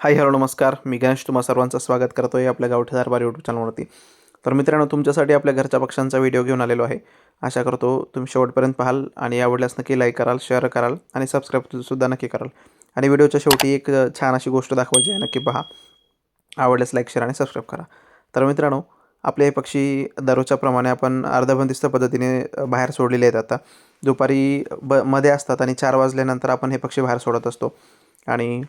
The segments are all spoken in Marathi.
हाय हॅलो नमस्कार. मी गणेश तुम्हा सर्वांचं स्वागत करतो आहे आपल्या गावठी दरबार यूट्यूब चॅनलवरती. तर मित्रांनो, तुमच्यासाठी आपल्या घरच्या पक्ष्यांचा व्हिडिओ घेऊन आलेलो आहे. आशा करतो तुम्ही शेवटपर्यंत पाहाल आणि आवडल्यास नक्की लाईक कराल, शेअर कराल आणि सबस्क्राईबसुद्धा नक्की कराल. आणि व्हिडिओच्या शेवटी एक छान अशी गोष्ट दाखवायची आहे, नक्की पहा. आवडल्यास लाईक शेअर आणि सबस्क्राईब करा. तर मित्रांनो, आपले हे पक्षी दररोजच्या प्रमाणे आपण अर्धबंदिस्त पद्धतीने बाहेर सोडलेले आहेत. आता दुपारी मध्ये असतात आणि 4 वाजल्यानंतर आपण हे पक्षी बाहेर सोडत असतो. आणि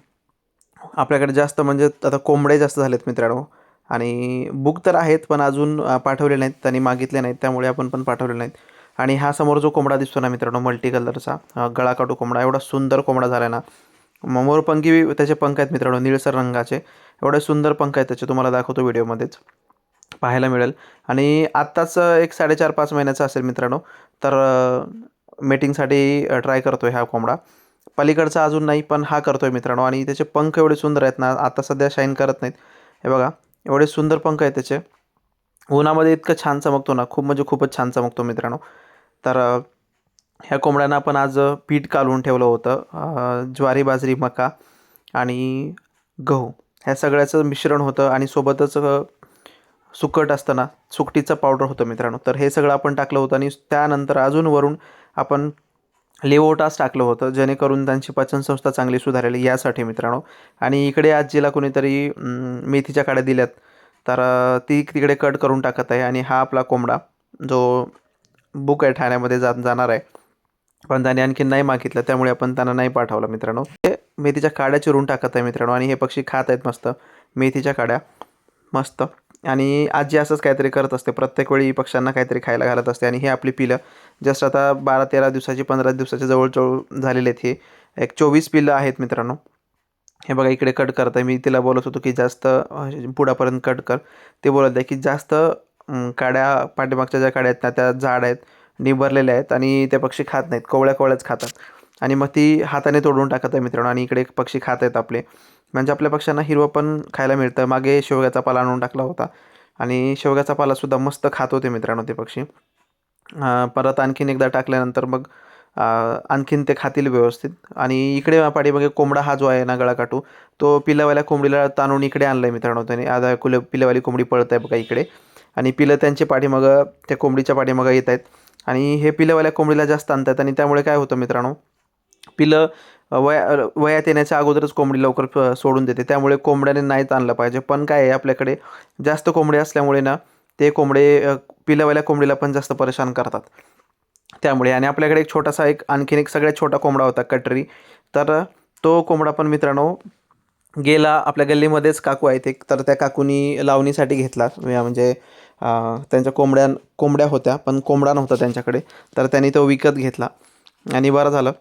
आपल्याकडे जास्त म्हणजे आता कोंबडे जास्त झालेत मित्रांनो. आणि बुक तर आहेत पण अजून पाठवले नाहीत, त्यांनी मागितले नाहीत, त्यामुळे आपण पण पाठवले नाहीत. आणि हा समोर जो कोंबडा दिसतो ना मित्रांनो, मल्टी कलरचा गळाकाटू कोंबडा, एवढा सुंदर कोंबडा झाला ना. मोरपंखी त्याचे पंख आहेत मित्रांनो, निळसर रंगाचे. एवढे सुंदर पंख आहेत त्याचे, तुम्हाला दाखवतो व्हिडिओमध्येच पाहायला मिळेल. आणि आत्ताच एक 4.5-5 महिन्याचा असेल मित्रांनो. तर मीटिंगसाठी ट्राय करतोय हा कोंबडा. पलीकडचा अजून नाही, पण हा करतोय मित्रांनो. आणि त्याचे पंख एवढे सुंदर आहेत ना, आता सध्या शाईन करत नाहीत. हे बघा, एवढे सुंदर पंख आहेत त्याचे. उन्हामध्ये इतकं छान चमकतो ना, खूप म्हणजे खूपच छान चमकतो मित्रांनो. तर ह्या कोंबड्यांना आपण आज पीठ कालवून ठेवलं होतं. ज्वारी, बाजरी, मका आणि गहू ह्या सगळ्याचं मिश्रण होतं. आणि सोबतच सुकट असतं ना, सुकटीचं पावडर होतं मित्रांनो. तर हे सगळं आपण टाकलं होतं आणि त्यानंतर अजून वरून आपण लेवोटास टाकलं होतं, जेणेकरून त्यांची पचनसंस्था चांगली सुधारेल यासाठी मित्रांनो. आणि इकडे आजीला कोणीतरी मेथीच्या काड्या दिल्यात, तर ती तिकडे कट करून टाकत आहे. आणि हा आपला कोंबडा जो बुक आहे ठाण्यामध्ये जाणार आहे, पण त्याने आणखीन नाही मागितलं, त्यामुळे आपण त्यांना नाही पाठवलं मित्रांनो. ते मेथीच्या काड्या चिरून टाकत आहे मित्रांनो. आणि हे पक्षी खात आहेत मस्त मेथीच्या काड्या, मस्त. आणि आजी असंच काहीतरी करत असते, प्रत्येक वेळी पक्ष्यांना काहीतरी खायला घालत असते. आणि हे आपली पिलं जस्ट आता 12-13 दिवसाची, 15 दिवसाची जवळजवळ झालेले आहेत. हे एक 24 पिल्लं आहेत मित्रांनो. हे बघा, इकडे कट करत आहे. मी तिला बोलत होतो की जास्त पुढापर्यंत कट कर. ते बोलत आहे की जास्त काड्या, पाठीमागच्या ज्या काड्या आहेत ना त्या जाड आहेत, निभरलेल्या आहेत आणि ते पक्षी खात नाहीत, कोवळ्या कोवळ्याच खातात. आणि मग ती हाताने तोडून टाकत आहे मित्रांनो. आणि इकडे एक पक्षी खात आहेत आपले, म्हणजे आपल्या पक्ष्यांना हिरवं पण खायला मिळतं. मागे शेवग्याचा पाला आणून टाकला होता आणि शेवग्याचा पालासुद्धा मस्त खात होते मित्रांनो ते पक्षी. परत आणखीन एकदा टाकल्यानंतर मग आणखीन ते खातील व्यवस्थित. आणि इकडे पाठीमागे कोंबडा हा जो आहे ना गळाकाटू, तो पिलावाल्या कोंबडीला ताणून इकडे आणलं आहे मित्रांनो त्याने. आता पिलावाली कोंबडी पळत आहे बघा इकडे. आणि पिलं त्यांचे पाठीमागं, त्या कोंबडीच्या पाठीमागं येत आहेत. आणि हे पिलावाल्या कोंबडीला जास्त आणतात. आणि त्यामुळे काय होतं मित्रांनो, पिलं वयात येण्याच्या अगोदरच कोंबडी लवकर सोडून देते. त्यामुळे कोंबड्याने नाहीच आणलं पाहिजे. पण काय आहे, आपल्याकडे जास्त कोंबडे असल्यामुळे ना, ते कोंबडे पिलावाल्या कोंबडीला पण जास्त परेशान करतात त्यामुळे. आणि आपल्याकडे एक छोटासा, आणखीन एक सगळ्यात छोटा कोंबडा होता, कटरी. तर तो कोंबडा पण मित्रांनो गेला. आपल्या गल्लीमध्येच काकू आहेत एक, तर त्या काकूनी लावणीसाठी घेतला. म्हणजे त्यांच्या कोंबड्या होत्या, पण कोंबडा नव्हता त्यांच्याकडे. तर त्यांनी तो विकत घेतला आणि बरं झालं,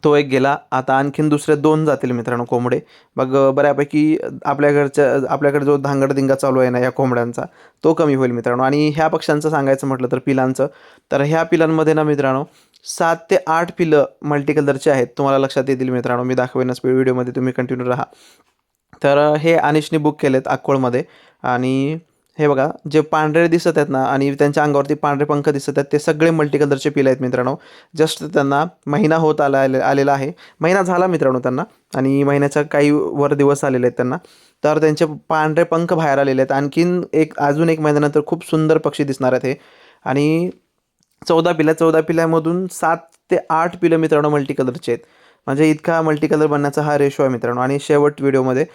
तो एक गेला. आता आणखीन दुसरे 2 जातील मित्रांनो कोंबडे. मग बऱ्यापैकी आपल्याकडे जो धांगडधिंगा चालू आहे ना या कोंबड्यांचा, तो कमी होईल मित्रांनो. आणि ह्या पक्ष्यांचं सांगायचं म्हटलं तर पिलांचं, तर ह्या पिलांमध्ये ना मित्रांनो 7 ते 8 पिलं मल्टी कलरचे आहेत. तुम्हाला लक्षात येतील मित्रांनो, मी दाखवेनच व्हिडिओमध्ये, तुम्ही कंटिन्यू राहा. तर हे अनिशने बुक केलेत अक्कोळमध्ये. आणि हे बघा, जे पांढरे दिसत आहेत ना आणि त्यांच्या अंगावरती पांढरे पंख दिसत आहेत, ते सगळे मल्टी कलरचे पिलं आहेत मित्रांनो. जस्ट त्यांना महिना होत आलेला आहे. महिना झाला मित्रांनो त्यांना. आणि महिन्याच्या काही वर दिवस आलेले आहेत त्यांना. तर त्यांचे पांढरे पंख बाहेर आलेले आहेत. आणखीन अजून 1 महिन्यानंतर खूप सुंदर पक्षी दिसणार आहेत हे. आणि 14 पिल्यामधून 7 ते 8 पिलं मित्रांनो मल्टी कलरचे आहेत. म्हणजे इतका मल्टी कलर बनण्याचा हा रेशो आहे मित्रांनो. आणि शेवट व्हिडिओमध्ये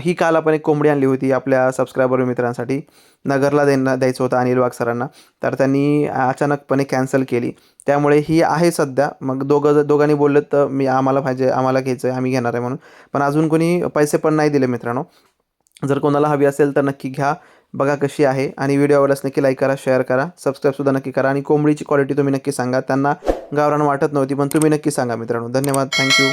ही काल आपण एक कोंबडी आणली होती आपल्या सबस्क्रायबर मित्रांसाठी, नगरला द्यायचं होतं अनिल वाघ सरांना. तर त्यांनी अचानकपणे कॅन्सल केली, त्यामुळे ही आहे सध्या. मग दोघांनी बोललं तर आम्हाला पाहिजे, आम्हाला घ्यायचं आहे, आम्ही घेणार आहे म्हणून. पण अजून कोणी पैसे पण नाही दिले मित्रांनो. जर कोणाला हवी असेल तर नक्की घ्या, बघा कशी आहे. आणि व्हिडिओ आवडल्यास नक्की लाईक करा, शेअर करा, सबस्क्राईबसुद्धा नक्की करा. आणि कोंबडीची क्वालिटी तुम्ही नक्की सांगा. त्यांना गावरान वाटत नव्हती, पण तुम्ही नक्की सांगा मित्रांनो. धन्यवाद, थँक्यू.